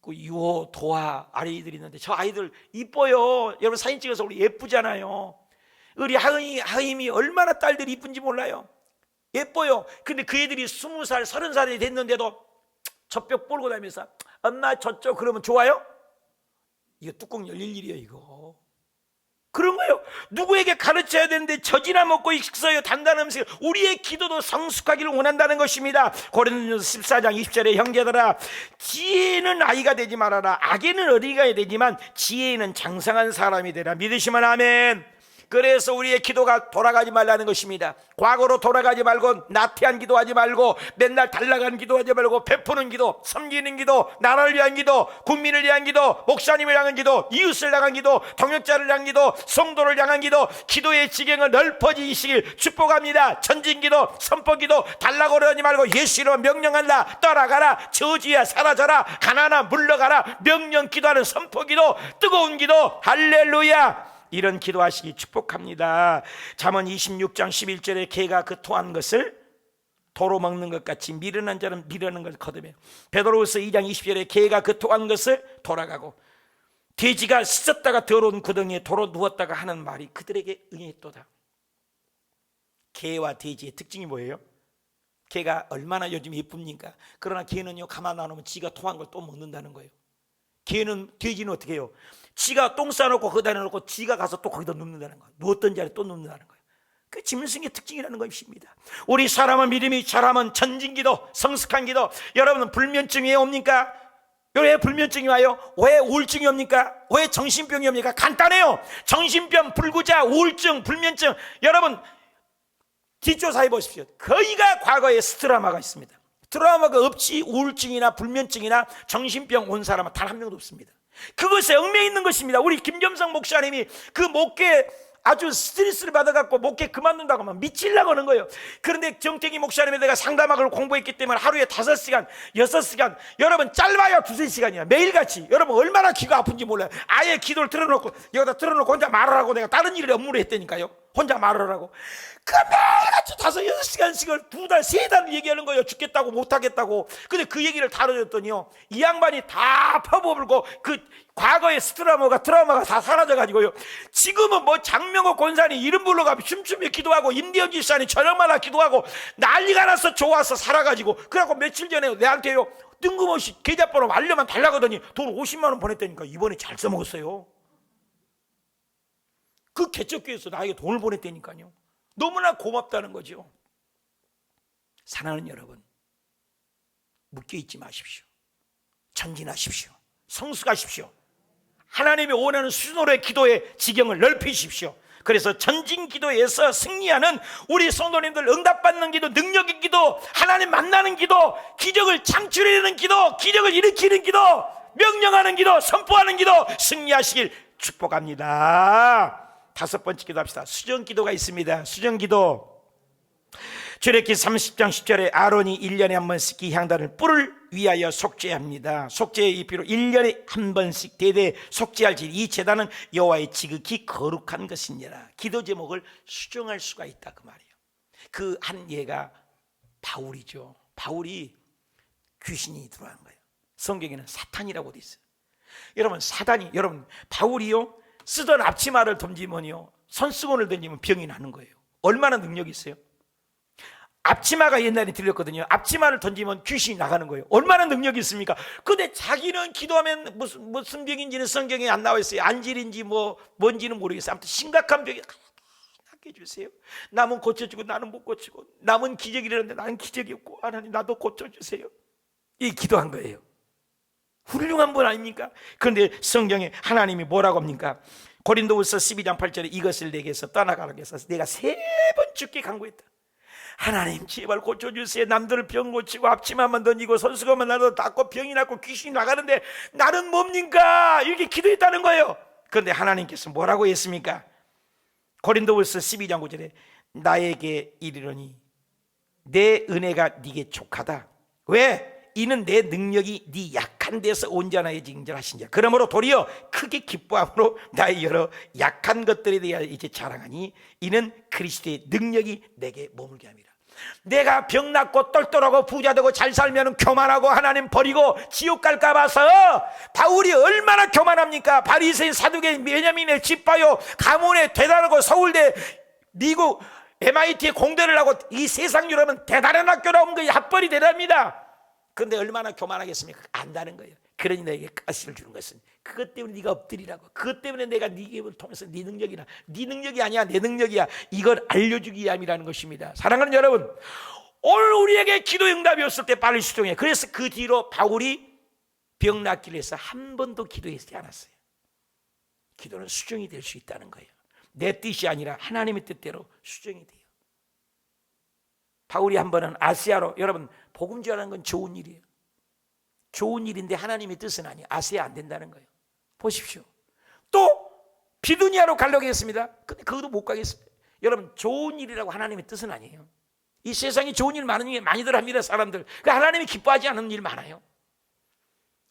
그 유호, 도화 아이들이 있는데 저 아이들 이뻐요. 여러분 사진 찍어서 우리 예쁘잖아요. 우리 하임이 얼마나 딸들이 이쁜지 몰라요. 예뻐요. 근데 그 애들이 20살 30살이 됐는데도 젖벽 볼고 다니면서 엄마 젖죠 그러면 좋아요? 이거 뚜껑 열릴 일이에요 이거. 그런 거예요. 누구에게 가르쳐야 되는데 젖이나 먹고 있어요. 단단한 음식. 우리의 기도도 성숙하기를 원한다는 것입니다. 고린도전서 14장 20절에 형제들아, 지혜는 아이가 되지 말아라. 악에는 어린이가 되지만 지혜는 장성한 사람이 되라. 믿으시면 아멘. 그래서 우리의 기도가 돌아가지 말라는 것입니다. 과거로 돌아가지 말고 나태한 기도하지 말고 맨날 달라가는 기도하지 말고 베푸는 기도, 섬기는 기도, 나라를 위한 기도, 국민을 위한 기도, 목사님을 향한 기도, 이웃을 향한 기도, 동역자를 향한 기도, 성도를 향한 기도, 기도의 지경을 넓어지시길 축복합니다. 전진기도, 선포기도, 달라고 그러지 말고 예수로 명령한다. 떠나가라, 저주야 사라져라, 가나나 물러가라, 명령 기도하는 선포기도, 뜨거운 기도, 할렐루야. 이런 기도하시기 축복합니다. 잠언 26장 11절에 개가 그 토한 것을 도로 먹는 것 같이 미련한 자는 미련한 것을 거두며, 베드로후서 2장 20절에 개가 그 토한 것을 돌아가고 돼지가 씻었다가 더러운 구덩이에 도로 누웠다가 하는 말이 그들에게 응했도다. 개와 돼지의 특징이 뭐예요? 개가 얼마나 요즘 예쁩니까? 그러나 개는요 가만 안 놓으면 지가 토한 걸 또 먹는다는 거예요. 돼지는 어떻게 해요? 지가 똥 싸놓고 거기다 내놓고 지가 가서 또 거기다 눕는다는 거예요. 누웠던 자리에 또 눕는다는 거예요. 그 짐승의 특징이라는 것입니다. 우리 사람은 믿음이 잘하면 전진기도, 성숙한 기도. 여러분은 불면증이 왜 옵니까? 왜 불면증이 와요? 왜 우울증이 옵니까? 왜 정신병이 옵니까? 간단해요. 정신병, 불구자, 우울증, 불면증. 여러분 뒷조사해 보십시오. 거의가 과거에 스트라마가 있습니다. 트라우마가 없이 우울증이나 불면증이나 정신병 온 사람은 단 한 명도 없습니다. 그것에 얽매여 있는 것입니다. 우리 김겸성 목사님이 그 목회 아주 스트레스를 받아갖고 목회 그만둔다고 하면 미치려고 하는 거예요. 그런데 정태기 목사님에 내가 상담학을 공부했기 때문에 하루에 5시간 6시간, 여러분 짧아요 2-3시간이야 매일같이. 여러분 얼마나 귀가 아픈지 몰라요. 아예 기도를 틀어놓고 여기다 틀어놓고 혼자 말하라고 내가 다른 일을 업무를 했다니까요. 혼자 말하라고. 그 매일같이 5-6시간씩을 2달 3달을 얘기하는 거예요. 죽겠다고 못하겠다고. 근데 그 얘기를 다뤄줬더니요 이 양반이 다 퍼부을고 그 과거의 트라우마가 다 사라져가지고요 지금은 뭐 장명호 권사님 이름 불러가며 춤추며 기도하고 임대현 집사님 저녁마다 기도하고 난리가 나서 좋아서 살아가지고, 그래갖고 며칠 전에 내한테요 뜬금없이 계좌번호 알려만 달라거더니 돈 50만 원 보냈다니까. 이번에 잘 써먹었어요. 그 개척교회에서 나에게 돈을 보냈다니까요. 너무나 고맙다는 거죠. 사랑하는 여러분, 묶여있지 마십시오. 전진하십시오. 성숙하십시오. 하나님이 원하는 수준으로의 기도의 지경을 넓히십시오. 그래서 전진 기도에서 승리하는 우리 성도님들, 응답받는 기도, 능력의 기도, 하나님 만나는 기도, 기적을 창출해내는 기도, 기적을 일으키는 기도, 명령하는 기도, 선포하는 기도, 승리하시길 축복합니다. 5번째 기도합시다. 수정기도가 있습니다. 수정기도. 출애굽기 30장 10절에 아론이 1년에 한 번씩 이 향단을 뿔을 위하여 속죄합니다. 속죄의 이피로 1년에 한 번씩 대대 속죄할지니 이 제단은 여호와의 지극히 거룩한 것이니라. 기도 제목을 수정할 수가 있다 그 말이에요. 그 한 예가 바울이죠. 바울이 귀신이 들어간 거예요. 성경에는 사탄이라고 돼 있어요. 여러분 바울이요 쓰던 앞치마를 던지면요 손수건을 던지면 병이 나는 거예요. 얼마나 능력이 있어요? 앞치마가 옛날에 들렸거든요. 앞치마를 던지면 귀신이 나가는 거예요. 얼마나 능력이 있습니까? 근데 자기는 기도하면 무슨 병인지는 성경에 안 나와 있어요. 안질인지 뭔지는 모르겠어요. 아무튼 심각한 병이 낫게 해주세요. 남은 고쳐주고 나는 못 고치고, 남은 기적이 일어났는데 나는 기적이 없고, 하나님 나도 고쳐주세요. 이 기도한 거예요. 훌륭한 분 아닙니까? 그런데 성경에 하나님이 뭐라고 합니까? 고린도후서 12장 8절에 이것을 내게서 떠나가라고 해서 내가 3번 죽게 간구했다. 하나님 제발 고쳐주세요. 남들은 병 고치고 앞치마만 던지고 손수건만 나도 닦고 병이 났고 귀신이 나가는데 나는 뭡니까? 이렇게 기도했다는 거예요. 그런데 하나님께서 뭐라고 했습니까? 고린도후서 12장 9절에 나에게 이르노니 내 은혜가 네게 족하다. 왜? 이는 내 능력이 네 약한 데서 온전하게 징절하신 자. 그러므로 도리어 크게 기뻐함으로 나의 여러 약한 것들에 대하여 이제 자랑하니 이는 그리스도의 능력이 내게 머물게 함이라. 내가 병났고 똘똘하고 부자되고 잘 살면 교만하고 하나님 버리고 지옥 갈까 봐서 바울이 얼마나 교만합니까? 바리새인 사두개인 베냐민의 집바요 가문에 대단하고 서울대 미국 MIT에 공대를 하고 이 세상 여러분 대단한 학교 나온 거예요. 학벌이 대단합니다. 그런데 얼마나 교만하겠습니까? 안다는 거예요. 그러니 너에게 가시를 주는 것은 그것 때문에 네가 엎드리라고. 그것 때문에 내가 네 입을 통해서 네 능력이나 네 능력이 아니야 내 능력이야 이걸 알려주기 위함이라는 것입니다. 사랑하는 여러분, 오늘 우리에게 기도 응답이 없을 때 빨리 수정해. 그래서 그 뒤로 바울이 병 낫기를 해서 한 번도 기도하지 않았어요. 기도는 수정이 될 수 있다는 거예요. 내 뜻이 아니라 하나님의 뜻대로 수정이 돼요. 바울이 한 번은 아시아로, 여러분 복음 전하는 건 좋은 일이에요. 좋은 일인데 하나님의 뜻은 아니에요. 아시아 안 된다는 거예요. 보십시오. 또 비두니아로 가려고 했습니다. 근데 그것도 못 가겠습니다. 여러분 좋은 일이라고 하나님의 뜻은 아니에요. 이 세상에 좋은 일 많이들 합니다. 사람들. 그러니까 하나님이 기뻐하지 않는 일 많아요.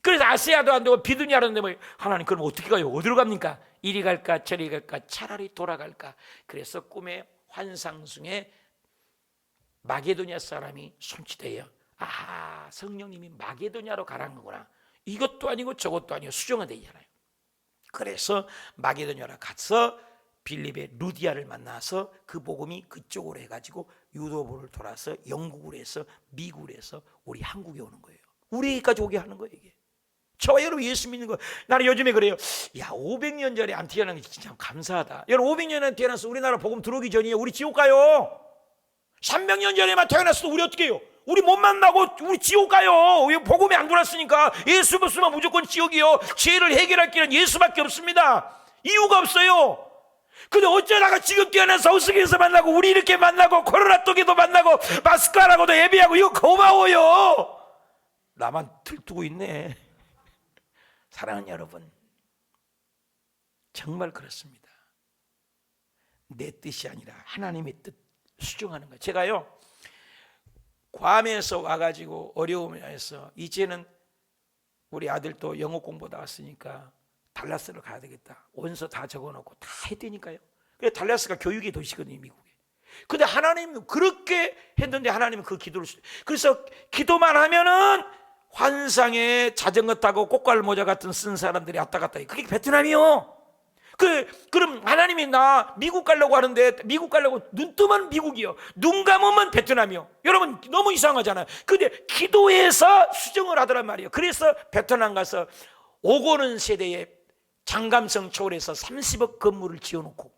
그래서 아시아도 안 되고 비두니아도 안 되고 하나님 그럼 어떻게 가요? 어디로 갑니까? 이리 갈까 저리 갈까 차라리 돌아갈까. 그래서 꿈의 환상 중에 마게도냐 사람이 손짓해요. 아, 성령님이 마게도냐로 가라는 거구나. 이것도 아니고 저것도 아니고 수정은 되잖아요. 그래서 마게도냐로 가서 빌립의 루디아를 만나서 그 복음이 그쪽으로 해가지고 유도부를 돌아서 영국으로 해서 미국으로 해서 우리 한국에 오는 거예요. 우리까지 오게 하는 거예요. 이게 저와 여러분 예수 믿는 거. 나는 요즘에 그래요. 야 500년 전에 안 태어난 게 진짜 감사하다. 여러분 500년 전에 태어나서 우리나라 복음 들어오기 전이에요. 우리 지옥 가요. 300년 전에만 태어났어도 우리 어떻게 해요? 우리 못 만나고 우리 지옥 가요. 왜 복음이 안 돌았으니까. 예수 믿으면 무조건 지옥이요. 죄를 해결할 길은 예수밖에 없습니다. 이유가 없어요. 근데 어쩌다가 지금 태어나서 서울에서 만나고 우리 이렇게 만나고 코로나 쪽에도 만나고 마스크하라고도 예배하고 이거 고마워요. 나만 들뜨고 있네. 사랑하는 여러분, 정말 그렇습니다. 내 뜻이 아니라 하나님의 뜻 수정하는 거예요. 제가요 괌에서 와가지고 어려움에서 이제는 우리 아들도 영어 공부 나왔으니까 달라스를 가야 되겠다. 원서 다 적어놓고 다 해야 되니까요. 그래서 달라스가 교육의 도시거든요, 미국에. 근데 하나님은 그렇게 했는데 하나님은 그 기도를 그래서 기도만 하면은 환상에 자전거 타고 꽃갈 모자 같은 쓴 사람들이 왔다 갔다 해요. 그게 베트남이요. 그럼 하나님이 나 미국 가려고 하는데 미국 가려고 눈 뜨면 미국이요. 눈 감으면 베트남이요. 여러분 너무 이상하잖아요. 근데 기도해서 수정을 하더란 말이에요. 그래서 베트남 가서 오고는 세대에 장감성 초월해서 30억 건물을 지어놓고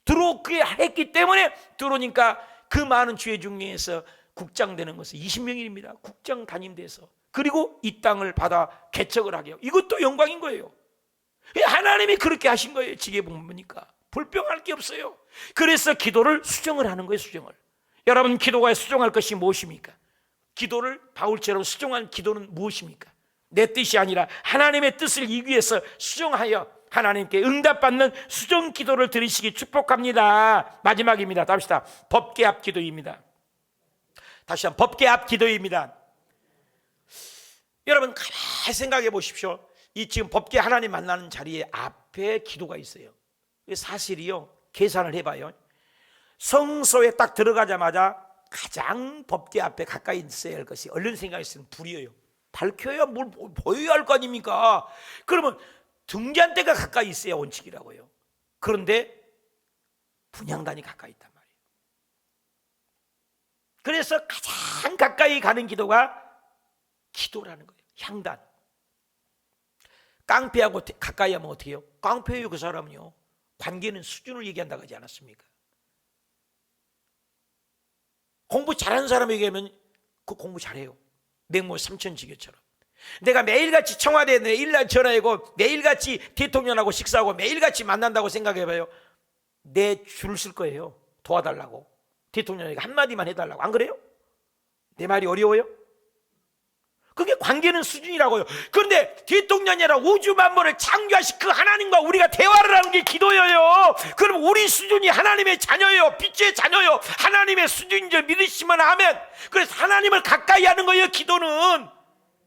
들어오게 했기 때문에 들어오니까 그 많은 주의 중에서 국장 되는 것은 20명입니다. 국장 담임돼서 그리고 이 땅을 받아 개척을 하게 해요. 이것도 영광인 거예요. 하나님이 그렇게 하신 거예요. 지게 보니까 불평할 게 없어요. 그래서 기도를 수정을 하는 거예요. 수정을. 여러분 기도가 수정할 것이 무엇입니까? 기도를 바울처럼 수정한 기도는 무엇입니까? 내 뜻이 아니라 하나님의 뜻을 이기 위해서 수정하여 하나님께 응답받는 수정 기도를 드리시기 축복합니다. 마지막입니다. 답시다. 법계 앞 기도입니다. 다시 한번 법계 앞 기도입니다. 여러분 가만히 생각해 보십시오. 이 지금 법계 하나님 만나는 자리에 앞에 기도가 있어요. 사실이요. 계산을 해봐요. 성소에 딱 들어가자마자 가장 법계 앞에 가까이 있어야 할 것이 얼른 생각했으면 불이에요. 밝혀야 뭘 보여야 할 거 아닙니까? 그러면 등잔대가 가까이 있어야 원칙이라고요. 그런데 분향단이 가까이 있단 말이에요. 그래서 가장 가까이 가는 기도가 기도라는 거예요. 향단. 깡패하고 가까이 하면 어떻게 해요? 깡패예요. 그 사람은요. 관계는 수준을 얘기한다고 하지 않았습니까? 공부 잘하는 사람에게 하면 그 공부 잘해요. 맹모 삼천지교처럼. 내가 매일같이 청와대에 매일날 전화하고 매일같이 대통령하고 식사하고 매일같이 만난다고 생각해봐요. 내 줄 쓸 거예요. 도와달라고. 대통령에게 한마디만 해달라고. 안 그래요? 내 말이 어려워요? 그게 관계는 수준이라고요. 그런데 대통령이 아니라 우주 만물을 창조하신 그 하나님과 우리가 대화를 하는 게 기도예요. 그럼 우리 수준이 하나님의 자녀예요. 빛의 자녀예요. 하나님의 수준인 줄 믿으시면 아멘. 그래서 하나님을 가까이 하는 거예요, 기도는.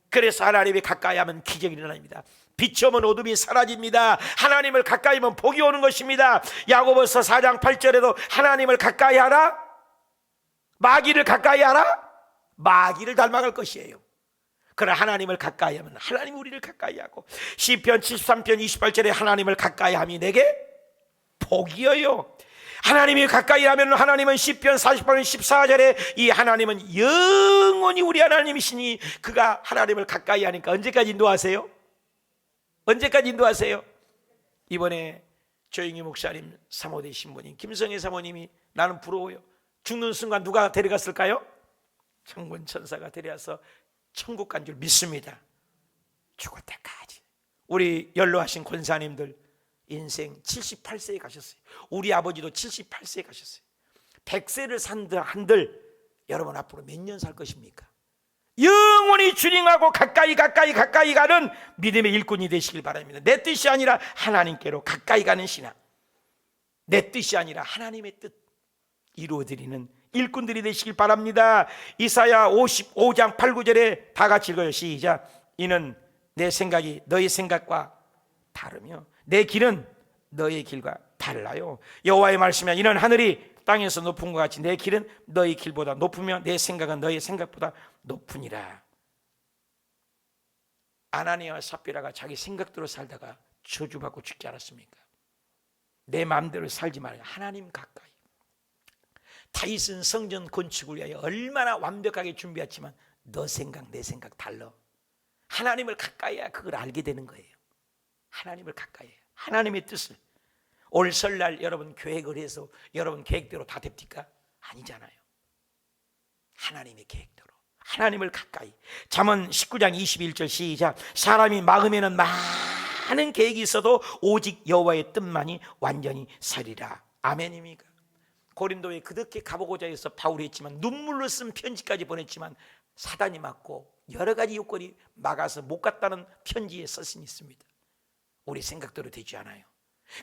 그래서 하나님이 가까이 하면 기적이 일어납니다. 빛이 오면 어둠이 사라집니다. 하나님을 가까이 하면 복이 오는 것입니다. 야고보서 4장 8절에도 하나님을 가까이 하라, 마귀를 가까이 하라, 마귀를 닮아갈 것이에요. 그러나 하나님을 가까이 하면 하나님 우리를 가까이 하고, 시편 73편 28절에 하나님을 가까이 함이 내게 복이여요. 하나님이 가까이 하면 하나님은 시편 48편 14절에 이 하나님은 영원히 우리 하나님이시니 그가 하나님을 가까이 하니까 언제까지 인도하세요? 언제까지 인도하세요? 이번에 조영희 목사님 사모대 신부님 김성애 사모님이 나는 부러워요. 죽는 순간 누가 데려갔을까요? 천군 천사가 데려와서 천국 간 줄 믿습니다. 죽을 때까지. 우리 연로하신 권사님들 인생 78세에 가셨어요. 우리 아버지도 78세에 가셨어요. 100세를 산들 한들 여러분 앞으로 몇 년 살 것입니까? 영원히 주님하고 가까이 가는 믿음의 일꾼이 되시길 바랍니다. 내 뜻이 아니라 하나님께로 가까이 가는 신앙, 내 뜻이 아니라 하나님의 뜻 이루어드리는 일꾼들이 되시길 바랍니다. 이사야 55장 8, 9절에 다 같이 읽어요. 시작. 이는 내 생각이 너희 생각과 다르며 내 길은 너희 길과 달라요. 여호와의 말씀이야. 이는 하늘이 땅에서 높은 것 같이 내 길은 너희 길보다 높으며 내 생각은 너희 생각보다 높으니라. 아나니아와 삽비라가 자기 생각대로 살다가 저주받고 죽지 않았습니까? 내 마음대로 살지 말아요. 하나님 가까이. 다윗은 성전 건축을 위하여 얼마나 완벽하게 준비했지만 너 생각 내 생각 달라. 하나님을 가까이 해야 그걸 알게 되는 거예요. 하나님을 가까이 해요. 하나님의 뜻을. 올 설날 여러분 계획을 해서 여러분 계획대로 다 됩니까? 아니잖아요. 하나님의 계획대로 하나님을 가까이. 잠언 19장 21절 시작. 사람이 마음에는 많은 계획이 있어도 오직 여호와의 뜻만이 완전히 서리라. 아멘입니까? 고린도에 그렇게 가보고자 해서 바울이 했지만 눈물로 쓴 편지까지 보냈지만 사단이 맞고 여러 가지 요건이 막아서 못 갔다는 편지에 썼으니 있습니다. 우리 생각대로 되지 않아요.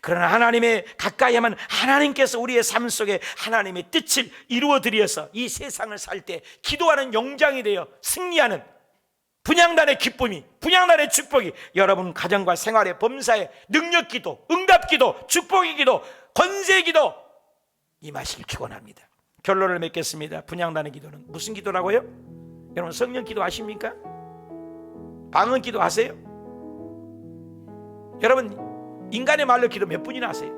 그러나 하나님의 가까이 하면 하나님께서 우리의 삶 속에 하나님의 뜻을 이루어드려서 이 세상을 살 때 기도하는 용장이 되어 승리하는 분향단의 기쁨이, 분향단의 축복이 여러분 가정과 생활의 범사에 능력기도, 응답기도, 축복이기도, 권세기도 임하시길 축원합니다. 결론을 맺겠습니다. 분향단의 기도는 무슨 기도라고요? 여러분 성령 기도 아십니까? 방언 기도 아세요? 여러분 인간의 말로 기도 몇 분이나 하세요?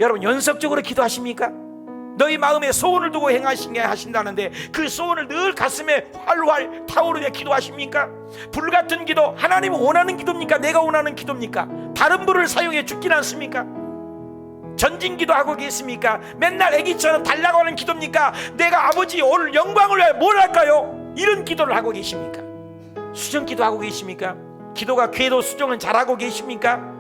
여러분 연속적으로 기도하십니까? 너희 마음에 소원을 두고 행하시게 하신다는데 그 소원을 늘 가슴에 활활 타오르게 기도하십니까? 불같은 기도, 하나님이 원하는 기도입니까? 내가 원하는 기도입니까? 다른 불을 사용해 죽진 않습니까? 전진기도 하고 계십니까? 맨날 애기처럼 달라고 하는 기도입니까? 내가 아버지 오늘 영광을 위하여 뭘 할까요? 이런 기도를 하고 계십니까? 수정기도 하고 계십니까? 기도가 궤도 수정은 잘하고 계십니까?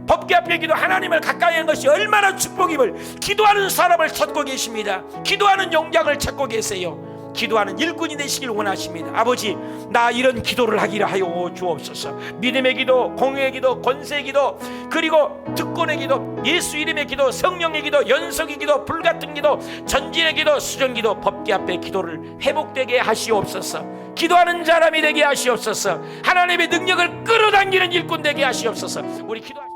법궤 앞에 기도, 하나님을 가까이 하는 것이 얼마나 축복임을 기도하는 사람을 찾고 계십니다. 기도하는 용장을 찾고 계세요. 기도하는 일꾼이 되시길 원하십니다. 아버지 나 이런 기도를 하기를 하여 주옵소서. 믿음의 기도, 공의의 기도, 권세의 기도, 그리고 특권의 기도, 예수 이름의 기도, 성령의 기도, 연속의 기도, 불같은 기도, 전진의 기도, 수정기도, 법궤 앞에 기도를 회복되게 하시옵소서. 기도하는 사람이 되게 하시옵소서. 하나님의 능력을 끌어당기는 일꾼 되게 하시옵소서. 우리 기도하